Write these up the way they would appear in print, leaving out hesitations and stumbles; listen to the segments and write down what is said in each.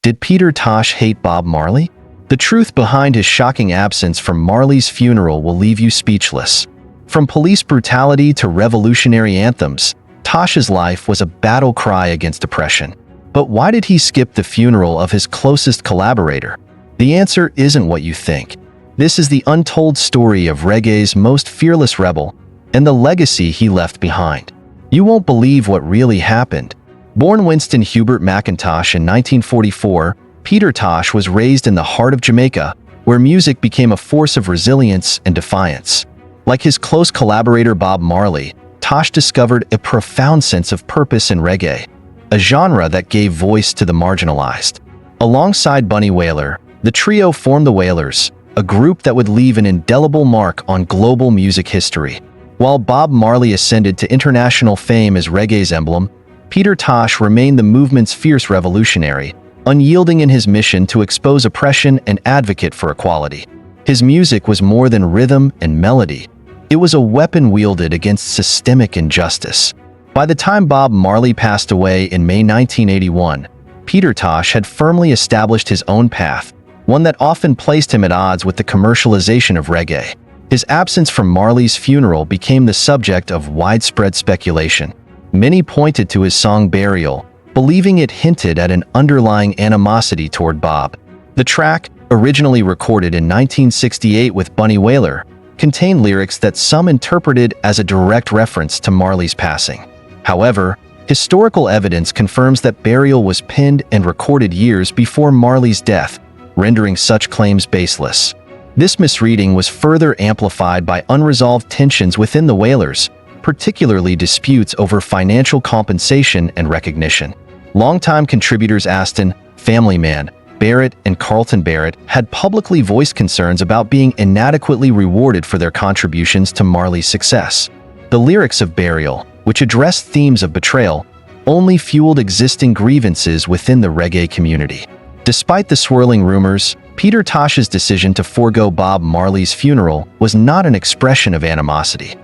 Did Peter Tosh hate Bob Marley? The truth behind his shocking absence from Marley's funeral will leave you speechless. From police brutality to revolutionary anthems, Tosh's life was a battle cry against oppression. But why did he skip the funeral of his closest collaborator? The answer isn't what you think. This is the untold story of reggae's most fearless rebel and the legacy he left behind. You won't believe what really happened. Born Winston Hubert McIntosh in 1944, Peter Tosh was raised in the heart of Jamaica, where music became a force of resilience and defiance. Like his close collaborator Bob Marley, Tosh discovered a profound sense of purpose in reggae, a genre that gave voice to the marginalized. Alongside Bunny Wailer, the trio formed the Wailers, a group that would leave an indelible mark on global music history. While Bob Marley ascended to international fame as reggae's emblem, Peter Tosh remained the movement's fierce revolutionary, unyielding in his mission to expose oppression and advocate for equality. His music was more than rhythm and melody. It was a weapon wielded against systemic injustice. By the time Bob Marley passed away in May 1981, Peter Tosh had firmly established his own path, one that often placed him at odds with the commercialization of reggae. His absence from Marley's funeral became the subject of widespread speculation. Many pointed to his song Burial, believing it hinted at an underlying animosity toward Bob. The track, originally recorded in 1968 with Bunny Wailer, contained lyrics that some interpreted as a direct reference to Marley's passing. However, historical evidence confirms that Burial was penned and recorded years before Marley's death, rendering such claims baseless. This misreading was further amplified by unresolved tensions within the Wailers, particularly disputes over financial compensation and recognition. Longtime contributors Aston, Family Man, Barrett, and Carlton Barrett had publicly voiced concerns about being inadequately rewarded for their contributions to Marley's success. The lyrics of Burial, which addressed themes of betrayal, only fueled existing grievances within the reggae community. Despite the swirling rumors, Peter Tosh's decision to forego Bob Marley's funeral was not an expression of animosity.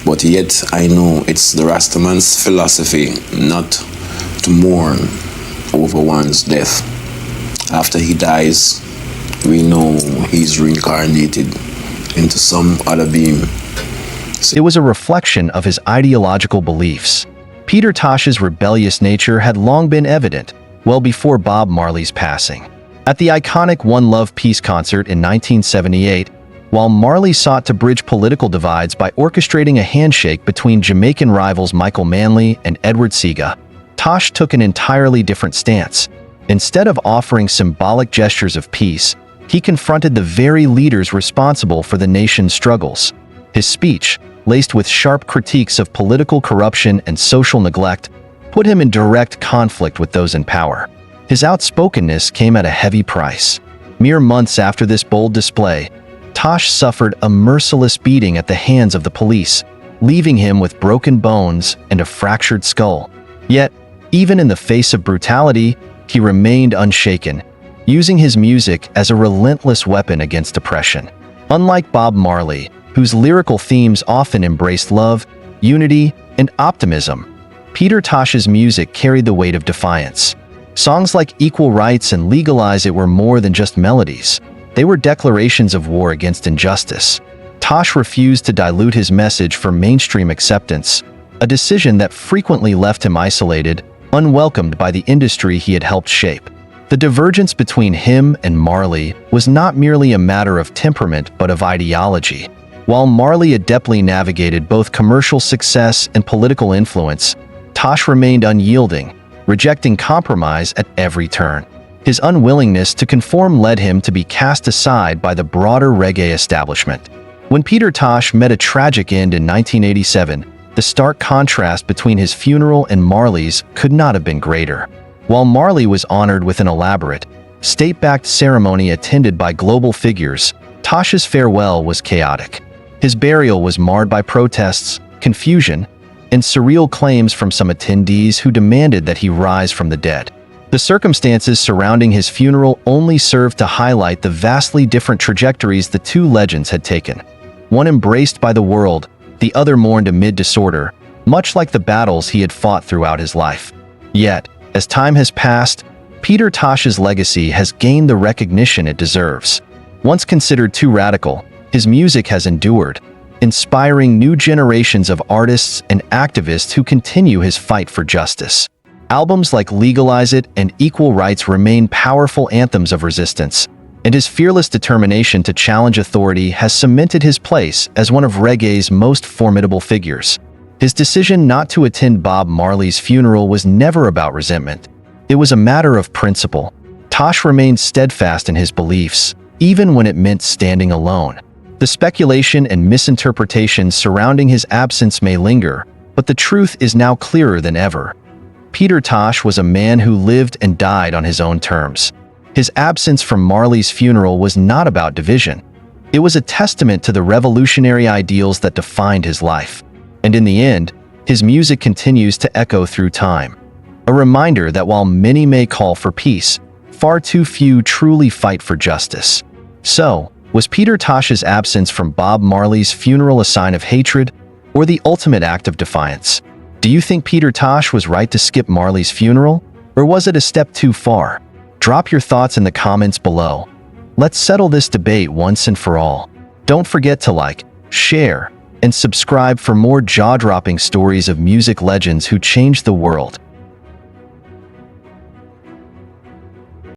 But yet I know it's the Rastaman's philosophy not to mourn over one's death. After he dies, we know he's reincarnated into some other being. It was a reflection of his ideological beliefs. Peter Tosh's rebellious nature had long been evident, well before Bob Marley's passing. At the iconic One Love Peace concert in 1978, while Marley sought to bridge political divides by orchestrating a handshake between Jamaican rivals Michael Manley and Edward Seaga, Tosh took an entirely different stance. Instead of offering symbolic gestures of peace, he confronted the very leaders responsible for the nation's struggles. His speech, laced with sharp critiques of political corruption and social neglect, put him in direct conflict with those in power. His outspokenness came at a heavy price. Mere months after this bold display, Tosh suffered a merciless beating at the hands of the police, leaving him with broken bones and a fractured skull. Yet, even in the face of brutality, he remained unshaken, using his music as a relentless weapon against oppression. Unlike Bob Marley, whose lyrical themes often embraced love, unity, and optimism, Peter Tosh's music carried the weight of defiance. Songs like Equal Rights and Legalize It were more than just melodies. They were declarations of war against injustice. Tosh refused to dilute his message for mainstream acceptance, a decision that frequently left him isolated, unwelcomed by the industry he had helped shape. The divergence between him and Marley was not merely a matter of temperament but of ideology. While Marley adeptly navigated both commercial success and political influence, Tosh remained unyielding, rejecting compromise at every turn. His unwillingness to conform led him to be cast aside by the broader reggae establishment. When Peter Tosh met a tragic end in 1987, the stark contrast between his funeral and Marley's could not have been greater. While Marley was honored with an elaborate, state-backed ceremony attended by global figures, Tosh's farewell was chaotic. His burial was marred by protests, confusion, and surreal claims from some attendees who demanded that he rise from the dead. The circumstances surrounding his funeral only served to highlight the vastly different trajectories the two legends had taken. One embraced by the world, the other mourned amid disorder, much like the battles he had fought throughout his life. Yet, As time has passed, Peter Tosh's legacy has gained the recognition it deserves. Once considered too radical, his music has endured, inspiring new generations of artists and activists who continue his fight for justice. Albums like Legalize It and Equal Rights remain powerful anthems of resistance, and his fearless determination to challenge authority has cemented his place as one of reggae's most formidable figures. His decision not to attend Bob Marley's funeral was never about resentment. It was a matter of principle. Tosh remained steadfast in his beliefs, even when it meant standing alone. The speculation and misinterpretation surrounding his absence may linger, but the truth is now clearer than ever. Peter Tosh was a man who lived and died on his own terms. His absence from Marley's funeral was not about division. It was a testament to the revolutionary ideals that defined his life. And in the end, his music continues to echo through time. A reminder that while many may call for peace, far too few truly fight for justice. So, was Peter Tosh's absence from Bob Marley's funeral a sign of hatred or the ultimate act of defiance? Do you think Peter Tosh was right to skip Marley's funeral, or was it a step too far? Drop your thoughts in the comments below. Let's settle this debate once and for all. Don't forget to like, share, and subscribe for more jaw-dropping stories of music legends who changed the world.